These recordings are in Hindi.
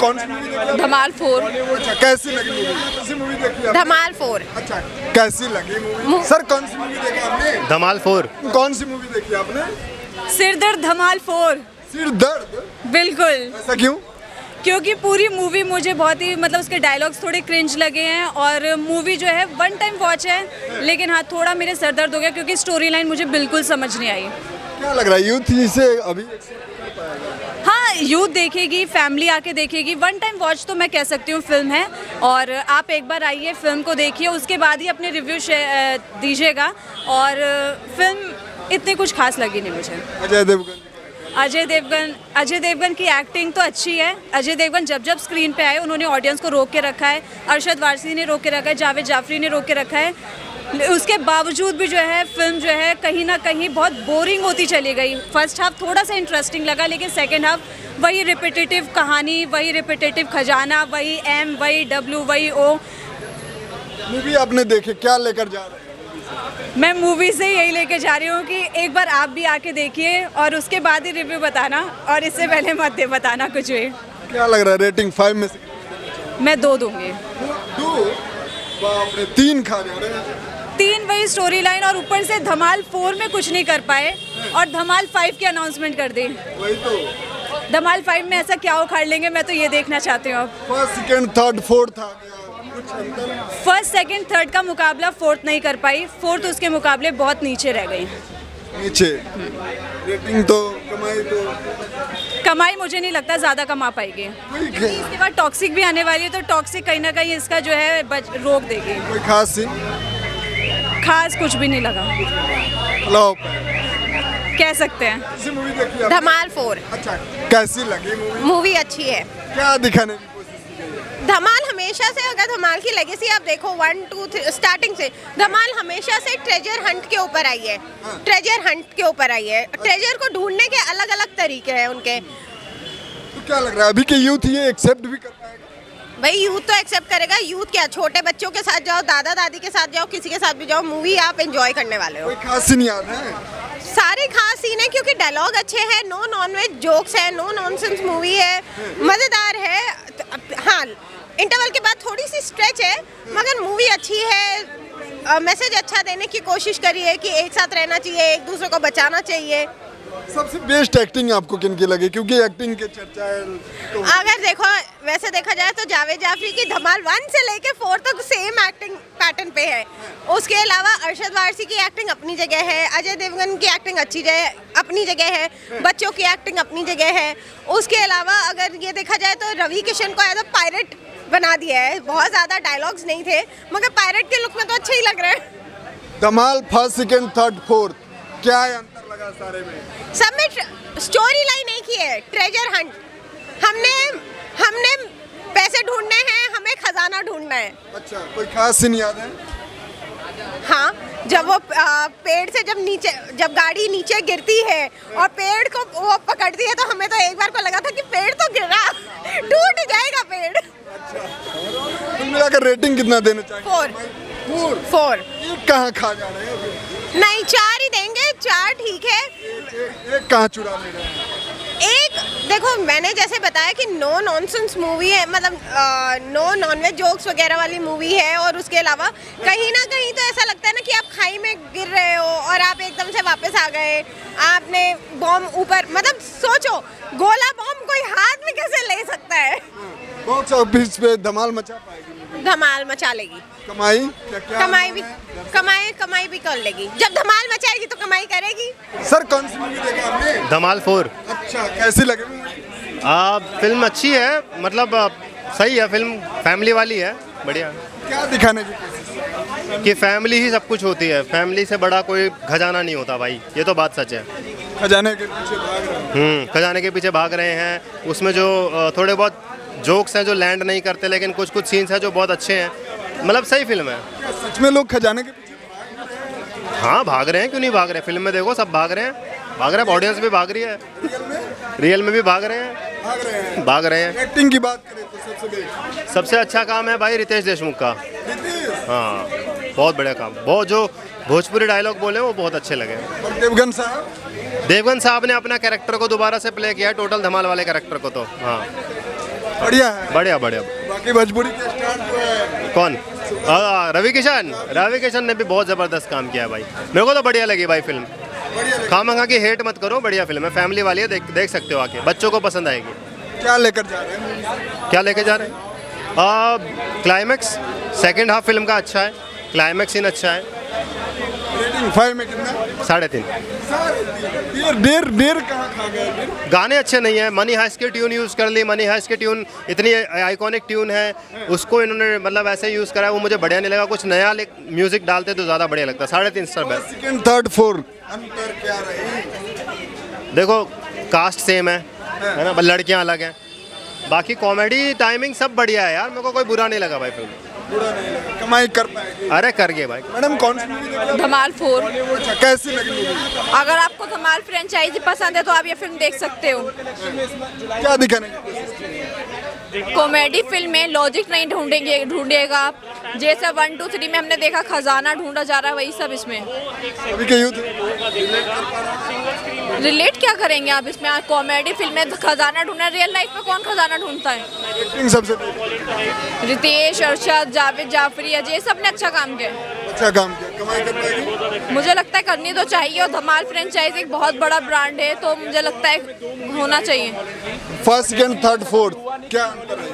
कौन सी मूवी देखी? धमाल 4। अच्छा, कैसी लगी मूवी? कौन सी मूवी देखी आपने? धमाल 4। अच्छा, कैसी लगी मूवी? सर कौन सी मूवी देखी आपने? धमाल 4। कौन सी मूवी देखी आपने? सिर दर्द धमाल 4। सिर दर्द? बिल्कुल, ऐसा क्यों? क्योंकि पूरी मूवी मुझे बहुत ही मतलब उसके डायलॉग्स थोड़े क्रिंज लगे हैं और मूवी जो है वन टाइम वॉच है, लेकिन हाँ थोड़ा मेरे सर दर्द हो गया क्योंकि स्टोरी लाइन मुझे बिल्कुल समझ नहीं आई। क्या लग रहा है यूथ इसे अभी? हाँ, यूथ देखेगी, फैमिली आके देखेगी, वन टाइम वॉच तो मैं कह सकती हूँ फिल्म है। और आप एक बार आइए, फिल्म को देखिए, उसके बाद ही अपने रिव्यू दीजिएगा। और फिल्म इतनी कुछ खास लगी नहीं मुझे। अजय देवगन की एक्टिंग तो अच्छी है। अजय देवगन जब जब स्क्रीन पे आए उन्होंने ऑडियंस को रोक के रखा है। अरशद वारसी ने रोक के रखा है, जावेद जाफरी ने रोक के रखा है। उसके बावजूद भी जो है फिल्म जो है कहीं ना कहीं बहुत बोरिंग होती चली गई। फर्स्ट हाफ थोड़ा सा इंटरेस्टिंग लगा, लेकिन सेकेंड हाफ वही रिपीटेटिव कहानी, वही रिपीटेटिव खजाना, वही एम, वही डब्ल्यू, वही ओ। मूवी आपने देखी, क्या लेकर जा रहे हैं? मैं मूवी से यही लेके जा रही हूँ कि एक बार आप भी आके देखिए और उसके बाद ही रिव्यू बताना, और इससे पहले मत दे बताना कुछ भी। क्या लग रहा है रेटिंग 5 में से? मैं 2 दूंगी। 2? बाप रे, 3 खा जा रहे हैं। 3 वही स्टोरी लाइन, और ऊपर से धमाल 4 में कुछ नहीं कर पाए और धमाल 5 की अनाउंसमेंट कर दी। वही तो, धमाल 5 में ऐसा क्या उखाड़ लेंगे, मैं तो ये देखना चाहती हूँ अब। फर्स्ट सेकंड थर्ड फोर्थ आ गया, कुछ अंतर? फर्स्ट सेकंड थर्ड का मुकाबला फोर्थ नहीं कर पाई, फोर्थ उसके मुकाबले बहुत नीचे रह गई। नीचे? रेटिंग तो कमाई मुझे नहीं लगता ज़्यादा कमा पाएगी। इसके बाद टॉक्सिक भी आने वाली है, तो टॉक्सिक कहीं ना कहीं इसका जो है रोक देगी। कोई खास सीन? खास कुछ भी नहीं लगा, फ्लॉप कह सकते हैं। कैसी मूवी देखी आपने? धमाल 4। अच्छा, कैसी लगी मूवी? मूवी अच्छी है। क्या दिखाने की कोशिश की गई है? धमाल हमेशा से, अगर धमाल की लेगेसी आप देखो 1, 2, 3 स्टार्टिंग से, धमाल हमेशा से ट्रेजर हंट के ऊपर आई है। ट्रेजर हंट के ऊपर आई है। ट्रेजर को ढूंढने के अलग अलग तरीके हैं उनके। तो क्या लग रहा है अभी के यूथ ये एक्सेप्ट भी कर पाएगा? भाई यूथ तो एक्सेप्ट करेगा। यूथ क्या, छोटे बच्चों के साथ जाओ, दादा दादी के साथ जाओ, किसी के साथ भी जाओ, मूवी आप एंजॉय करने वाले हो। कोई खास सीन याद है? सारे खास सीन है क्योंकि डायलॉग अच्छे हैं, नो नॉनवेज जोक्स है, नो नॉनसेंस मूवी है, मज़ेदार है। हाँ, इंटरवल के बाद थोड़ी सी स्ट्रेच है, मगर मूवी अच्छी है। मैसेज अच्छा देने की कोशिश करी है कि एक साथ रहना चाहिए, एक दूसरे को बचाना चाहिए। सबसे बेस्ट एक्टिंग आपको किन की लगी? क्योंकि एक्टिंग के चर्चा है तो... अगर देखो वैसे देखा जाए तो जावेद जाफरी की धमाल 1 से लेके 4 तक सेम एक्टिंग पैटर्न पे है। उसके अलावा अरशद वारसी की एक्टिंग अपनी जगह है, अजय देवगन की एक्टिंग अपनी जगह है, बच्चों की एक्टिंग अपनी जगह है। उसके अलावा अगर ये देखा जाए तो रवि किशन को एज अ पायरेट बना दिया है। बहुत ज़्यादा डायलॉग्स नहीं थे, मगर पायरेट के लुक में तो अच्छे ही लग रहे हैं। धमाल फर्स्ट सेकंड थर्ड फोर्थ, क्या अंतर लगा सारे में? सब में स्टोरी लाइन एक ही है, ट्रेजर हंट। हमने पैसे ढूंढने हैं, हमें खजाना ढूंढना है। अच्छा, कोई खास सीन याद है? हाँ, जब वो पेड़ से जब गाड़ी नीचे गिरती है और पेड़ को वो पकड़ती है, तो हमें तो एक बार को लगा था कि पेड़ तो गिरा, टूट जाएगा पेड़। अच्छा, कुल मिलाकर रेटिंग कितना देना चाहिए? 4। एक कहाँ खा जा रहे हैं? नहीं, 4 ही देंगे। 4 ठीक है। एक कहाँ चुरा ले रहे हैं? एक देखो, मैंने जैसे बताया कि नो नॉनसेंस मूवी है, मतलब नो नॉनवेज जोक्स वगैरह वाली मूवी है। और उसके अलावा कहीं ना कहीं तो ऐसा लगता है ना कि आप खाई में गिर रहे हो और आप एकदम से वापस आ गए। आपने बॉम्ब ऊपर, मतलब सोचो, गोला बॉम्ब कोई हाथ में कैसे ले सकता है? बॉक्स ऑफिस पे धमाल मचा पाएगी? धमाल मचा लेगी। कमाई कमाई भी कर लेगी। जब धमाल मचाएगी तो कमाई करेगी। सर कौन सी मूवी देखी आपने? धमाल 4। अच्छा, कैसी लगी मूवी? फिल्म अच्छी है, मतलब सही है फिल्म, फैमिली वाली है, बढ़िया। क्या दिखाने की कोशिश? कि फैमिली ही सब कुछ होती है, फैमिली से बड़ा कोई खजाना नहीं होता भाई, ये तो बात सच है। खजाने के पीछे भाग रहे हैं। खजाने के पीछे भाग रहे हैं। उसमें जो थोड़े बहुत जोक्स हैं जो लैंड नहीं करते, लेकिन कुछ सीन्स हैं जो बहुत अच्छे हैं, मतलब सही फिल्म है। क्या सच में लोग खजाने के पीछे? हाँ, भाग रहे हैं, क्यों नहीं भाग रहे? फिल्म में देखो सब भाग रहे हैं, ऑडियंस भी भाग रही है, रियल में भी भाग रहे हैं। एक्टिंग की बात करें तो सबसे अच्छा काम है भाई रितेश देशमुख का। हाँ, बहुत बढ़िया काम। बहुत जो भोजपुरी डायलॉग बोले वो बहुत अच्छे लगे। और देवगन साहब ने अपना कैरेक्टर को दोबारा से प्ले किया है, टोटल धमाल वाले कैरेक्टर को। तो हाँ, बढ़िया है। बढ़िया बढ़िया। बाकी भोजपुरी के स्टार जो है कौन? रवि किशन ने भी बहुत ज़बरदस्त काम किया है भाई, मेरे को तो बढ़िया लगी भाई फिल्म। खामखा की हेट मत करो, बढ़िया फिल्म है, फैमिली वाली है, देख सकते हो आके, बच्चों को पसंद आएगी। क्या लेकर जा रहे हैं? क्या लेके जा रहे हैं? क्लाइमैक्स सेकंड हाफ फिल्म का अच्छा है, क्लाइमैक्स सीन अच्छा है। रेटिंग 5 में कितना? 3.5। डेर कहाँ खा गए? गाने अच्छे नहीं है, मनी हाइस्ट की ट्यून यूज़ कर ली, मनी हाइस्ट की ट्यून इतनी आइकॉनिक ट्यून है, उसको इन्होंने मतलब ऐसे यूज़ करा है, वो मुझे बढ़िया नहीं लगा। कुछ नया म्यूजिक डालते तो ज़्यादा बढ़िया लगता। 3.5 star best. Second third fourth अंतर क्या रही? देखो कास्ट सेम है ना, लड़कियां अलग हैं, बाकी कॉमेडी टाइमिंग सब बढ़िया है यार, मेरे को कोई बुरा नहीं लगा भाई फिल्म। बुरा नहीं लगा, कमाई कर पाएगी। अरे कर गए भाई। मैडम कौन सी मूवी देख रहे हो? धमाल 4। अच्छा, कैसी लगी मूवी? अगर आपको धमाल फ्रेंचाइजी पसंद है तो आप ये फिल्म देख सकते हो। क्या दिखाने की कोशिश की? कॉमेडी फिल्म में लॉजिक नहीं ढूंढेगा आप, जैसा 1, 2, 3 में हमने देखा खजाना ढूंढा जा रहा है, वही सब इसमें। अभी के यूथ रिलेट क्या करेंगे आप इसमें? कॉमेडी फिल्म में खजाना ढूंढना, रियल लाइफ में कौन खजाना ढूंढता है? एक्टिंग सबसे रितेश, अरशद, जावेद जाफरी, अजय, सब ने अच्छा काम किया। अच्छा काम किया, कमाई कर पाएगी? मुझे लगता है करनी तो चाहिए, और धमाल फ्रेंचाइज एक बहुत बड़ा ब्रांड है, तो मुझे लगता है होना चाहिए। फर्स्ट सेकंड थर्ड फोर्थ क्या अंतर है?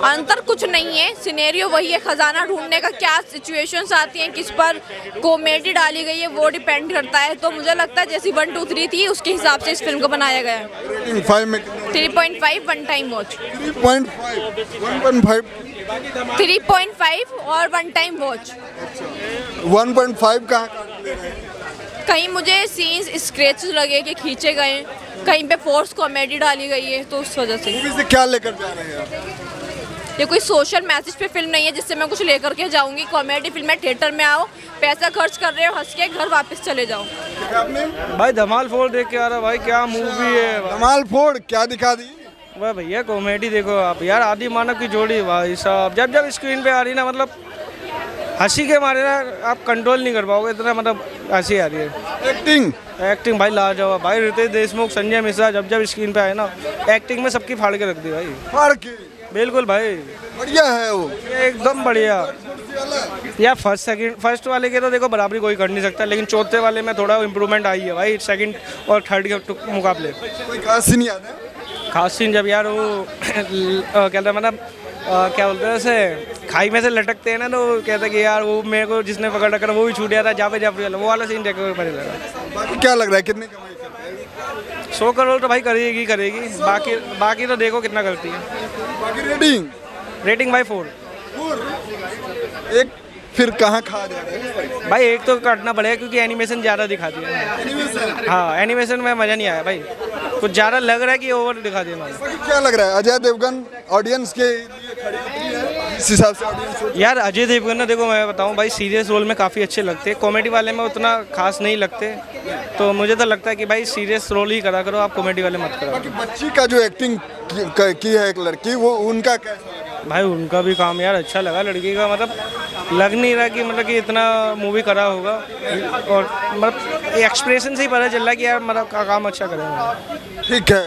अंतर कुछ नहीं है, सिनेरियो वही है, खजाना ढूंढने का क्या सिचुएशंस आती हैं, किस पर कॉमेडी डाली गई है, वो डिपेंड करता है। तो मुझे लगता है जैसी 1, 2, 3 थी उसके हिसाब से इस फिल्म को बनाया गया है। रेटिंग 5 में 3.5 वन टाइम वॉच। 3.5 3.5 और वन टाइम वॉच। 1.5 कहाँ काट ले रहे हैं? कहीं मुझे सीन्स स्क्रैच लगे कि खींचे गए, कहीं पे फोर्स कॉमेडी डाली गई है, तो उस वजह से। मूवी से क्या लेकर जा रहे हैं आप? ये कोई सोशल मैसेज पे फिल्म नहीं है जिससे मैं कुछ लेकर के जाऊंगी। कॉमेडी फिल्म है, थिएटर में आओ, पैसा खर्च कर रहे हो, हंस के घर वापस चले जाओ। आपने भाई धमाल 4 देख के आ रहा भाई, क्या मूवी है धमाल 4 क्या दिखा दी? वाह भैया, कॉमेडी देखो आप यार, आदि मानव की जोड़ी भाई साहब, जब स्क्रीन पे आ रही ना, मतलब हंसी के मारे ना आप कंट्रोल नहीं कर पाओगे, इतना मतलब हंसी आ रही है। एक्टिंग भाई लाजवाब भाई, रितेश देशमुख, संजय मिश्रा जब स्क्रीन पे आए ना, एक्टिंग में सबकी फाड़ के रख दी भाई। फाड़ के? बिल्कुल भाई, बढ़िया है वो, एकदम बढ़िया यार। फर्स्ट वाले के तो देखो बराबरी कोई कर नहीं सकता, लेकिन चौथे वाले में थोड़ा इम्प्रूवमेंट आई है भाई, सेकंड और थर्ड के मुकाबले। कोई खास सीन याद है? खास सीन जब यार वो कहता है मतलब क्या बोलते हैं उसे, खाई में से लटकते हैं ना, तो कहता है कि यार वो मेरे को जिसने पकड़ रखा वो भी छूट गया था, जाफरी वाला, वो वाला सीन देखो पड़े लगा। बाकी क्या लग रहा है कितनी कमाई कर पाएगी? 100 करोड़ तो भाई करेगी, बाकी तो देखो कितना करती है। बाकी रेटिंग भाई 4। एक फिर कहाँ खा जा रहे हैं? भाई एक तो काटना पड़ेगा क्योंकि एनिमेशन ज़्यादा दिखा दिया। हाँ, एनिमेशन में मज़ा नहीं आया भाई, कुछ ज़्यादा लग रहा है कि ओवर दिखा दिया। बाकी क्या लग रहा है अजय देवगन ऑडियंस के लिए खड़ी होती है इस हिसाब से? ऑडियंस यार अजय देवगन ना, देखो मैं बताऊं भाई, सीरियस रोल में काफ़ी अच्छे लगते हैं, कॉमेडी वाले में उतना खास नहीं लगते, तो मुझे तो लगता है कि भाई सीरियस रोल ही करा करो आप, कॉमेडी वाले मत करो। बाकी बच्ची का जो एक्टिंग की है एक लड़की, वो उनका कैसा लगा? भाई उनका भी काम यार अच्छा लगा, लड़की का मतलब लग नहीं रहा कि मतलब कि इतना मूवी करा होगा, और मतलब एक्सप्रेशन से ही पता चल रहा है कि यार मतलब काम अच्छा करेंगे। ठीक है,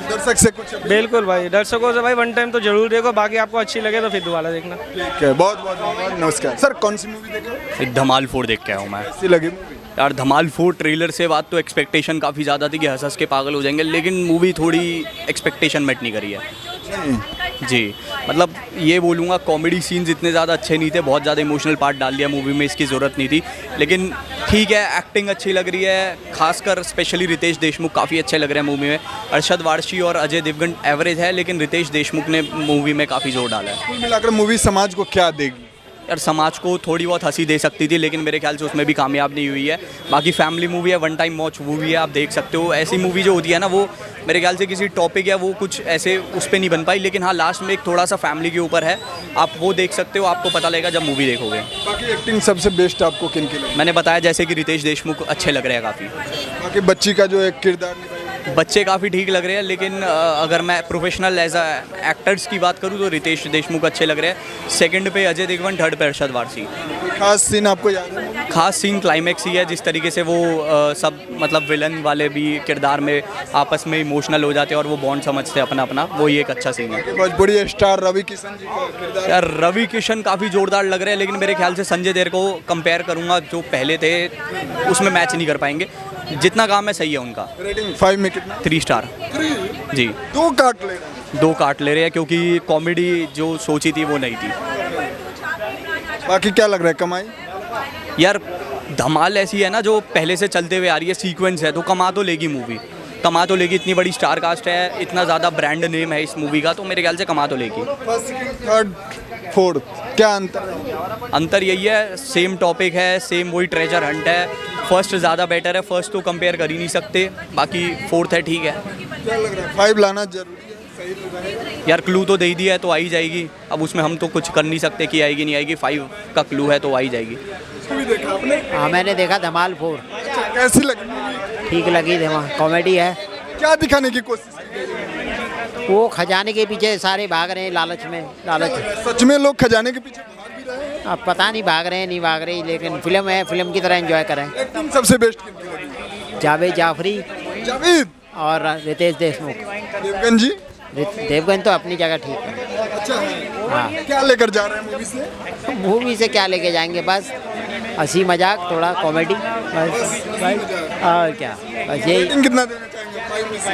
दर्शक से कुछ बिल्कुल भाई, दर्शकों से भाई 1 टाइम तो जरूर देखो, बाकी आपको अच्छी लगे तो फिर दोबारा देखना। ठीक है, बहुत बहुत धन्यवाद, नमस्कार। सर कौन सी मूवी देखे? धमाल 4 देख के आया हूँ मैं। कैसी लगी मूवी? यार धमाल 4 ट्रेलर से बात तो एक्सपेक्टेशन काफ़ी ज़्यादा थी कि हंस हंस के पागल हो जाएंगे, लेकिन मूवी थोड़ी एक्सपेक्टेशन मेट नहीं करी है जी। मतलब ये बोलूँगा कॉमेडी सीन्स इतने ज़्यादा अच्छे नहीं थे, बहुत ज़्यादा इमोशनल पार्ट डाल दिया मूवी में, इसकी ज़रूरत नहीं थी, लेकिन ठीक है, एक्टिंग अच्छी लग रही है, खासकर स्पेशली रितेश देशमुख काफ़ी अच्छे लग रहे हैं मूवी में। अरशद वारसी और अजय देवगन एवरेज है, लेकिन रितेश देशमुख ने मूवी में काफ़ी जोर डाला है। कुल मिलाकर मूवी समाज को क्या देगी? यार समाज को थोड़ी बहुत हंसी दे सकती थी, लेकिन मेरे ख्याल से उसमें भी कामयाब नहीं हुई है। बाकी फैमिली मूवी है, 1 टाइम वॉच मूवी है, आप देख सकते हो। ऐसी मूवी जो होती है ना, वो मेरे ख्याल से किसी टॉपिक या वो कुछ ऐसे उस पर नहीं बन पाई, लेकिन हाँ लास्ट में एक थोड़ा सा फैमिली के ऊपर है, आप वो देख सकते हो, आपको पता लगेगा जब मूवी देखोगे। बाकी एक्टिंग सबसे बेस्ट आपको किन की लगी? मैंने बताया जैसे कि रितेश देशमुख अच्छे लग रहे हैं काफ़ी। बाकी बच्ची का जो एक किरदार बच्चे काफ़ी ठीक लग रहे हैं, लेकिन अगर मैं प्रोफेशनल एज एक्टर्स की बात करूँ तो रितेश देशमुख अच्छे लग रहे हैं, सेकंड पे अजय देवगन, थर्ड पे अरशद वारसी। खास सीन आपको याद है? खास सीन क्लाइमैक्स ही है, जिस तरीके से वो सब मतलब विलन वाले भी किरदार में आपस में इमोशनल हो जाते हैं और वो बॉन्ड समझते हैं अपना अपना, वो ये एक अच्छा सीन है। भोजपुरी स्टार रवि किशन जी का किरदार। यार रवि किशन काफ़ी जोरदार लग रहे हैं, लेकिन मेरे ख्याल से संजय देर को कंपेयर करूँगा जो पहले थे उसमें मैच नहीं कर पाएंगे, जितना काम है सही है उनका। रेटिंग 5 में कितना? 3 स्टार। जी। 2 काट ले रहे हैं। 2 काट ले रहे हैं क्योंकि कॉमेडी जो सोची थी वो नहीं थी। बाकी क्या लग रहा है कमाई? यार धमाल ऐसी है ना जो पहले से चलते हुए आ रही है, सीक्वेंस है, तो कमा तो लेगी मूवी, कमा तो लेगी। इतनी बड़ी स्टार कास्ट है, इतना ज़्यादा ब्रांड नेम है इस मूवी का, तो मेरे ख्याल से कमा तो लेगी। फर्स्ट, थर्ड, फोर्थ क्या अंतर है? अंतर यही है, सेम टॉपिक है, सेम वही ट्रेजर हंट है। फर्स्ट ज़्यादा बेटर है, फर्स्ट तो कंपेयर कर ही नहीं सकते, बाकी फोर्थ है ठीक है। क्या लग रहा है 5 लाना जरूरी है? सही लग रहा है? यार क्लू तो दे ही दिया है तो आ ही जाएगी, अब उसमें हम तो कुछ कर नहीं सकते कि आएगी नहीं आएगी, 5 का क्लू है तो आ ही जाएगी। भी देखा आपने? हाँ मैंने देखा धमाल 4, कैसी लगी मूवी? ठीक लगी, धमाल कॉमेडी है। क्या दिखाने की कोशिश की गई? वो खजाने के पीछे सारे भाग रहे हैं, लालच में, लालच। सच में लोग खजाने के पीछे भाग भी रहे हैं? अब पता नहीं भाग रहे हैं नहीं भाग रहे, लेकिन फिल्म है, फिल्म की तरह एंजॉय करें। एक्टिंग सबसे बेस्ट किसकी लगी? जावेद जाफरी जावेद और रितेश देशमुख। देवगन जी देवगन तो अपनी जगह ठीक है। अच्छा है। हाँ। क्या लेकर जा रहे हैं मूवी से? मूवी से क्या लेके जाएंगे, बस हंसी मजाक, थोड़ा कॉमेडी, बस बस और क्या, बस यही। रेटिंग कितना देना चाहेंगे 5 में से?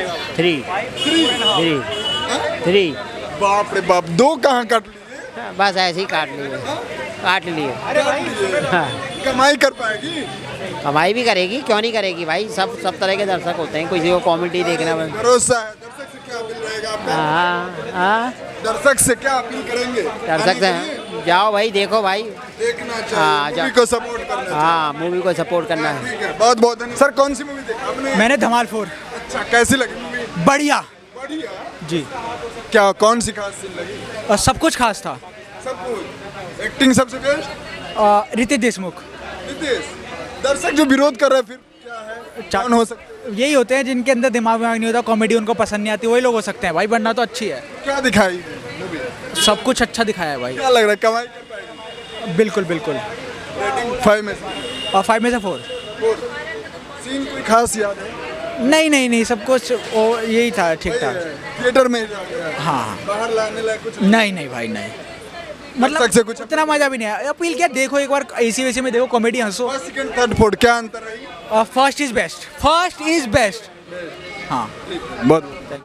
3। बाप रे बाप, 2 कहाँ काट लिए? बस ऐसे ही काट लिए। हाँ। कमाई कर पाएगी? कमाई भी करेगी, क्यों नहीं करेगी भाई, सब तरह के दर्शक होते हैं, किसी को कॉमेडी देखना बस। भरोसा है। दर्शक से क्या अपील रहेगा आपका? हाँ, दर्शक से क्या अपील करेंगे? दर्शक से जाओ भाई, देखो भाई, देखना हाँ, चाहिए, मूवी को सपोर्ट करना चाहिए। हाँ मूवी को सपोर्ट करना है। ठीक है, बहुत बहुत धन्यवाद। सर कौन सी मूवी देखा आपने? मैंने धमाल 4। अच्छा, कैसी लगी मूवी? बढ़िया बढ़िया जी। क्या कौन सी खास सीन लगी? सब कुछ खास था। सब कुछ। एक्टिंग सबसे बेस्ट? रितेश देशमुख। रितेश। दर्शक जो विरोध कर रहे हैं फिर क्या है? कौन हो सकता है? यही होते हैं जिनके अंदर दिमाग नहीं होता, कॉमेडी उनको पसंद नहीं आती, वही लोग हो सकते हैं भाई, बनना तो अच्छी है। क्या दिखाई मूवी? सब कुछ अच्छा दिखाया है भाई। क्या लग रहा है कमाई कर पाएगी? बिल्कुल बिल्कुल। रेटिंग 5 में से? और 5 में से 4। सीन कोई खास याद है? नहीं, सब कुछ यही था, ठीक ठाक। थिएटर में हाँ। बाहर लाने लायक कुछ नहीं भाई नहीं, दर्शक से मतलब कुछ इतना मजा भी नहीं आया। अपील किया, देखो एक बार एसी वेसी में देखो, कॉमेडी हंसो। फर्स्ट, सेकंड, थर्ड, फोर्थ क्या अंतर है? First is best. हाँ। बहुत